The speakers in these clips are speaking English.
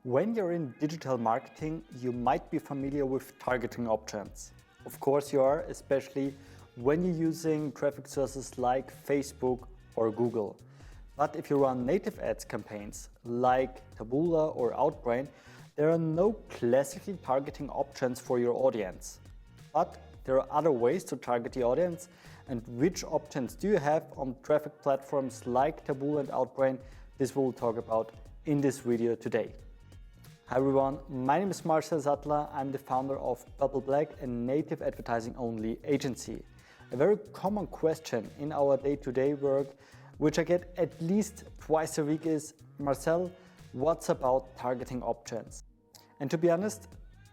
When you're in digital marketing, you might be familiar with targeting options. Of course you are, especially when you're using traffic sources like Facebook or Google. But if you run native ads campaigns like Taboola or Outbrain, there are no classical targeting options for your audience. But there are other ways to target the audience, and which options do you have on traffic platforms like Taboola and Outbrain? This we'll talk about in this video today. Hi everyone, my name is Marcel Sattler. I'm the founder of Purple Black, a native advertising only agency. A very common question in our day-to-day work, which I get at least twice a week, is, Marcel, what's about targeting options? And to be honest,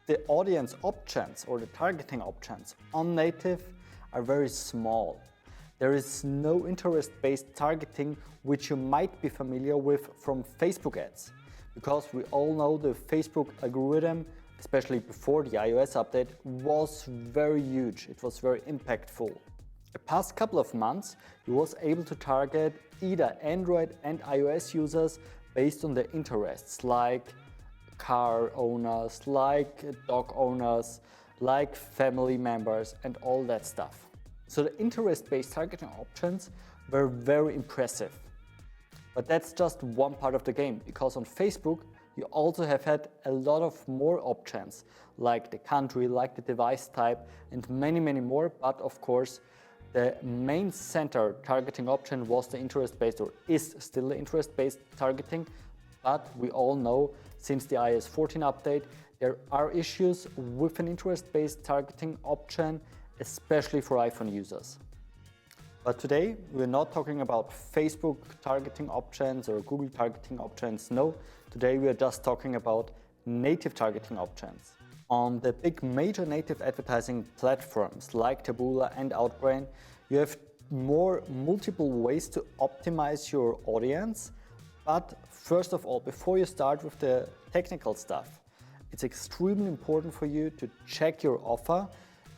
the audience options or the targeting options on native are very small. There is no interest-based targeting, which you might be familiar with from Facebook ads. Because we all know the Facebook algorithm, especially before the iOS update, was very huge. It was very impactful. The past couple of months, he was able to target either Android and iOS users based on their interests, like car owners, like dog owners, like family members, and all that stuff. So the interest-based targeting options were very impressive. But that's just one part of the game, because on Facebook you also have had a lot of more options, like the country, like the device type, and many more. But of course, the main center targeting option was the interest-based, or is still the interest-based targeting. But we all know, since the iOS 14 update, there are issues with an interest-based targeting option, especially for iPhone users. But today, we're not talking about Facebook targeting options or Google targeting options. No, today we are just talking about native targeting options. On the big major native advertising platforms like Taboola and Outbrain, you have multiple ways to optimize your audience. But first of all, before you start with the technical stuff, it's extremely important for you to check your offer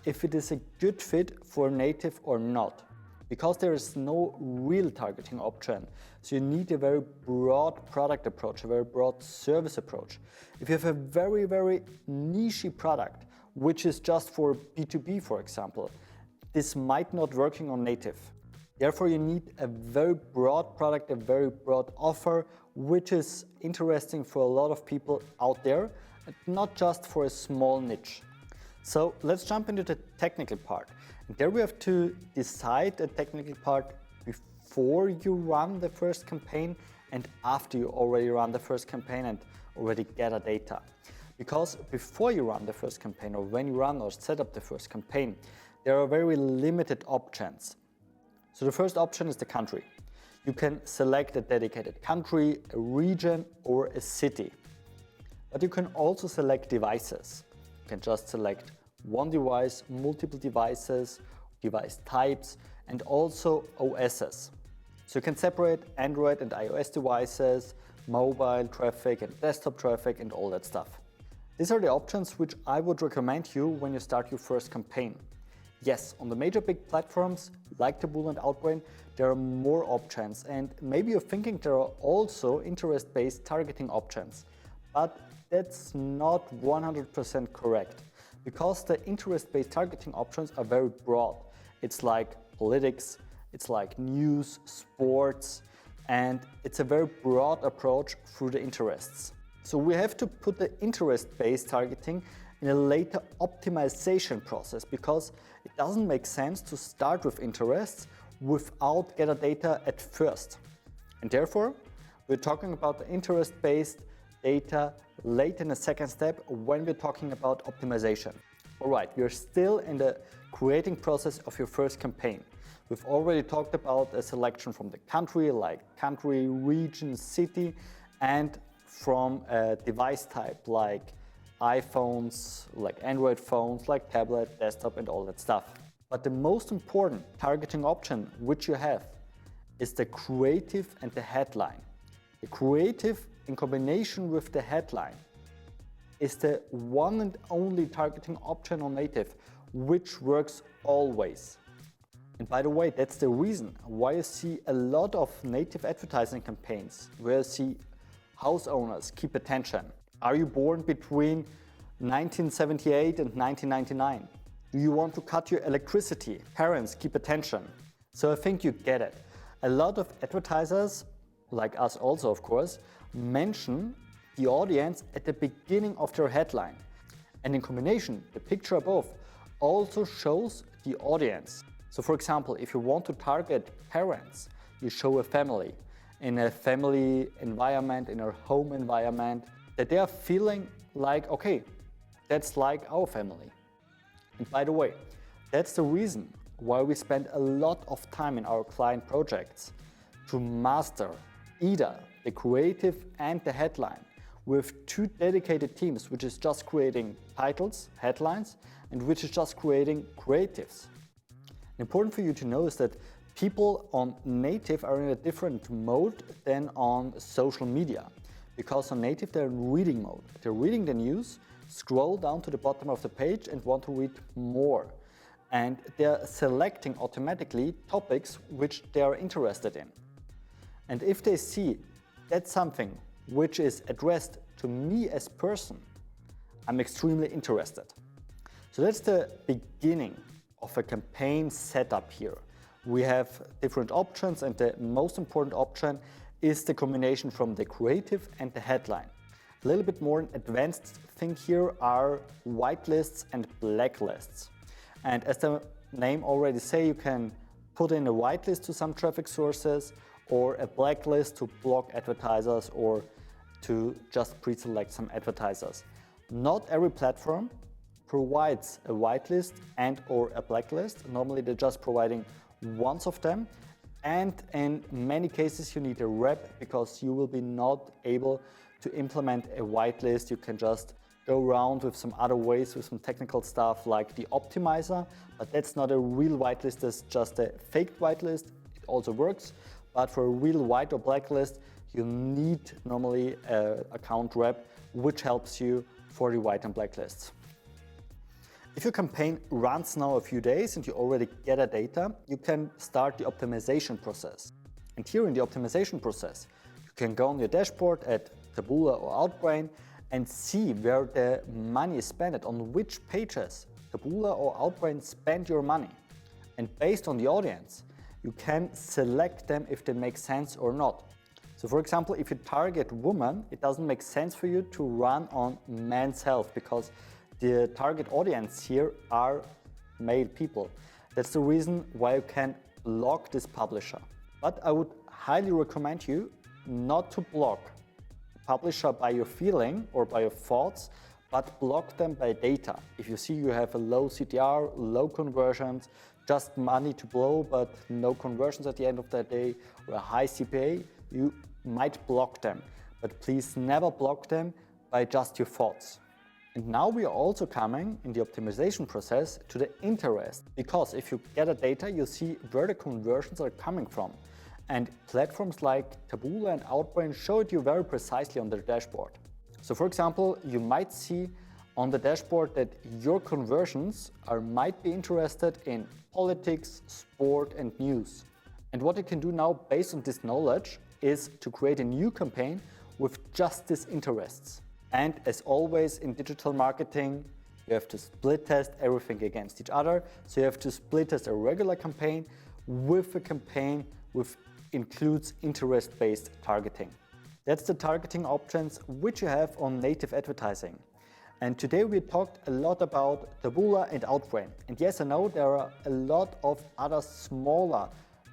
if it is a good fit for native or not. Because there is no real targeting option, so you need a very broad product approach, a very broad service approach. If you have a very niche product, which is just for B2B, for example, this might not working on native. Therefore, you need a very broad product, a very broad offer, which is interesting for a lot of people out there, and not just for a small niche. So let's jump into the technical part. And there we have to decide the technical part before you run the first campaign and after you already run the first campaign and already gather data. Because before you run the first campaign, or when you run or set up the first campaign, there are very limited options. So the first option is the country. You can select a dedicated country, a region, or a city. But you can also select devices. You can just select one device, multiple devices, device types, and also OSs. So you can separate Android and iOS devices, mobile traffic and desktop traffic, and all that stuff. These are the options which I would recommend you when you start your first campaign. Yes, on the major big platforms like Taboola and Outbrain, there are more options, and maybe you're thinking there are also interest-based targeting options. But that's not 100% correct, because the interest-based targeting options are very broad. It's like politics, it's like news, sports, and it's a very broad approach through the interests. So we have to put the interest-based targeting in a later optimization process, because it doesn't make sense to start with interests without gather data at first. And therefore, we're talking about the interest-based data late in the second step when we're talking about optimization. Alright, we're still in the creating process of your first campaign. We've already talked about a selection from the country, like country, region, city, and from a device type like iPhones, like Android phones, like tablet, desktop, and all that stuff. But the most important targeting option which you have is the creative and the headline. The creative in combination with the headline is the one and only targeting option on native, which works always. And by the way, that's the reason why you see a lot of native advertising campaigns where you see house owners keep attention. Are you born between 1978 and 1999? Do you want to cut your electricity? Parents, keep attention. So I think you get it. A lot of advertisers, like us also of course, mention the audience at the beginning of their headline. And in combination, the picture above also shows the audience. So for example, if you want to target parents, you show a family in a family environment, in a home environment, that they are feeling like, okay, that's like our family. And by the way, that's the reason why we spend a lot of time in our client projects to master either the creative and the headline with 2 dedicated teams, which is just creating titles, headlines, and which is just creating creatives. Important for you to know is that people on native are in a different mode than on social media. Because on native they're in reading mode. They're reading the news, scroll down to the bottom of the page and want to read more. And they're selecting automatically topics which they are interested in. And if they see that's something which is addressed to me as person, I'm extremely interested. So that's the beginning of a campaign setup here. We have different options, and the most important option is the combination from the creative and the headline. A little bit more advanced thing here are whitelists and blacklists. And as the name already say, you can put in a whitelist to some traffic sources or a blacklist to block advertisers or to just pre-select some advertisers. Not every platform provides a whitelist and or a blacklist. Normally they're just providing one of them. And in many cases you need a rep because you will be not able to implement a whitelist. You can just go around with some other ways, with some technical stuff like the optimizer, but that's not a real whitelist, it's just a faked whitelist. It also works, but for a real white or blacklist, you need normally an account rep, which helps you for the white and blacklists. If your campaign runs now a few days and you already gather data, you can start the optimization process. And here in the optimization process, you can go on your dashboard at Taboola or Outbrain and see where the money is spent, on which pages Taboola or Outbrain spend your money. And based on the audience, you can select them if they make sense or not. So for example, if you target women, it doesn't make sense for you to run on men's health because the target audience here are male people. That's the reason why you can block this publisher. But I would highly recommend you not to block publisher by your feeling or by your thoughts, but block them by data. If you see you have a low CTR, low conversions, just money to blow, but no conversions at the end of the day, or a high CPA, you might block them. But please never block them by just your thoughts. And now we are also coming in the optimization process to the interest, because if you gather data, you see where the conversions are coming from. And platforms like Taboola and Outbrain show it you very precisely on their dashboard. So for example, you might see on the dashboard that your conversions might be interested in politics, sport and news. And what you can do now based on this knowledge is to create a new campaign with just these interests. And as always in digital marketing, you have to split test everything against each other. So you have to split test a regular campaign with a campaign which includes interest-based targeting. That's the targeting options which you have on native advertising. And today we talked a lot about Taboola and Outbrain. And yes, I know there are a lot of other smaller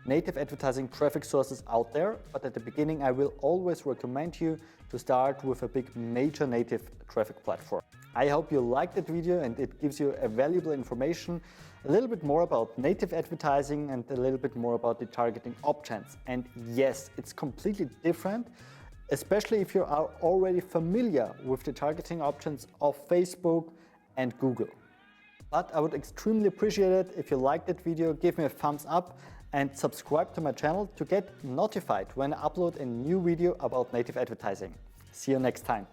native advertising traffic sources out there, but at the beginning I will always recommend you to start with a big major native traffic platform. I hope you liked that video and it gives you a valuable information, a little bit more about native advertising and a little bit more about the targeting options. And yes, it's completely different, especially if you are already familiar with the targeting options of Facebook and Google. But I would extremely appreciate it if you liked that video, give me a thumbs up and subscribe to my channel to get notified when I upload a new video about native advertising. See you next time.